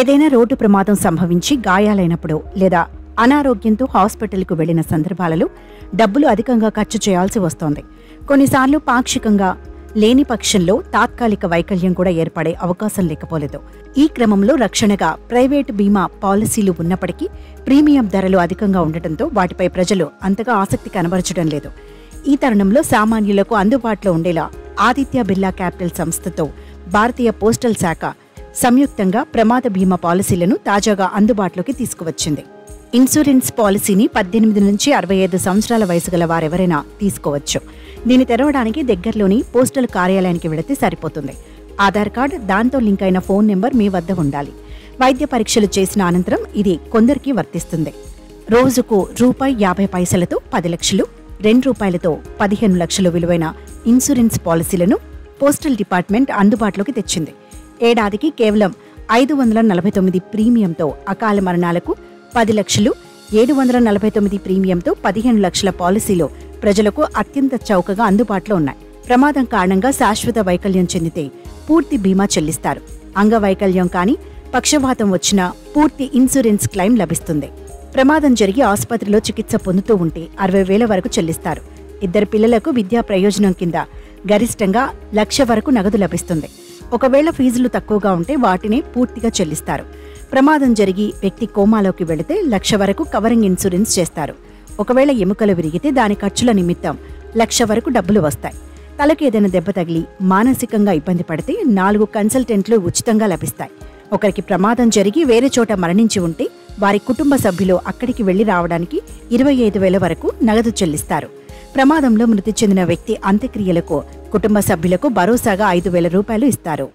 ఏదైనా రోడ్డు ప్రమాదం సంభవించి గాయాలైనప్పుడు లేదా అనారోగ్యంతో హాస్పిటల్కు వెళ్లిన సందర్భాలలో డబ్బులు అధికంగా ఖర్చు చేయాల్సి వస్తోంది. కొన్నిసార్లు పాక్షికంగా లేని పక్షంలో తాత్కాలిక వైకల్యం కూడా ఏర్పడే అవకాశం లేకపోలేదు. ఈ క్రమంలో రక్షణగా ప్రైవేటు బీమా పాలసీలు ఉన్నప్పటికీ ప్రీమియం ధరలు అధికంగా ఉండటంతో వాటిపై ప్రజలు అంతగా ఆసక్తి కనబరచడం లేదు. ఈ తరుణంలో సామాన్యులకు అందుబాటులో ఉండేలా ఆదిత్య బిర్లా క్యాపిటల్ సంస్థతో భారతీయ పోస్టల్ శాఖ సంయుక్తంగా ప్రమాద బీమా పాలసీలను తాజాగా అందుబాటులోకి తీసుకువచ్చింది. ఇన్సూరెన్స్ పాలసీని 18 నుంచి 65 సంవత్సరాల వయసు గల వారెవరైనా తీసుకోవచ్చు. దీన్ని తెరవడానికి దగ్గరలోని పోస్టల్ కార్యాలయానికి వెళితే సరిపోతుంది. ఆధార్ కార్డు, దాంతో లింక్ అయిన ఫోన్ నెంబర్ మీ వద్ద ఉండాలి. వైద్య పరీక్షలు చేసిన అనంతరం ఇది కొందరికి వర్తిస్తుంది. రోజుకు ₹50 10 లక్షలు, ₹2 15 లక్షలు విలువైన ఇన్సూరెన్స్ పాలసీలను పోస్టల్ డిపార్ట్మెంట్ అందుబాటులోకి తెచ్చింది. ఏడాదికి కేవలం 549 ప్రీమియంతో అకాల మరణాలకు 10 లక్షలు, 749 ప్రీమియంతో 15 లక్షల పాలసీలు ప్రజలకు అత్యంత చౌకగా అందుబాటులో ఉన్నాయి. ప్రమాదం కారణంగా శాశ్వత వైకల్యం చెందితే పూర్తి బీమా చెల్లిస్తారు. అంగవైకల్యం కానీ, పక్షవాతం వచ్చినా పూర్తి ఇన్సూరెన్స్ క్లెయిమ్ లభిస్తుంది. ప్రమాదం జరిగి ఆసుపత్రిలో చికిత్స పొందుతూ ఉంటే 60,000 వరకు చెల్లిస్తారు. 2 పిల్లలకు విద్యా ప్రయోజనం కింద గరిష్టంగా 1,00,000 వరకు నగదు లభిస్తుంది. ఒకవేళ ఫీజులు తక్కువగా ఉంటే వాటిని పూర్తిగా చెల్లిస్తారు. ప్రమాదం జరిగి వ్యక్తి కోమాలోకి వెళితే 1,00,000 వరకు కవరింగ్ ఇన్సూరెన్స్ చేస్తారు. ఒకవేళ ఎముకలు విరిగితే దాని ఖర్చుల నిమిత్తం 1,00,000 వరకు డబ్బులు వస్తాయి. తలకు ఏదైనా దెబ్బ తగిలి మానసికంగా ఇబ్బంది పడితే 4 కన్సల్టెంట్లు ఉచితంగా లభిస్తాయి. ఒకరికి ప్రమాదం జరిగి వేరే చోట మరణించి ఉంటే వారి కుటుంబ సభ్యులు అక్కడికి వెళ్లి రావడానికి 25,000 వరకు నగదు చెల్లిస్తారు. ప్రమాదంలో మృతి చెందిన వ్యక్తి అంత్యక్రియలకు కుటుంబ సభ్యులకు భరోసాగా ₹5,000 ఇస్తారు.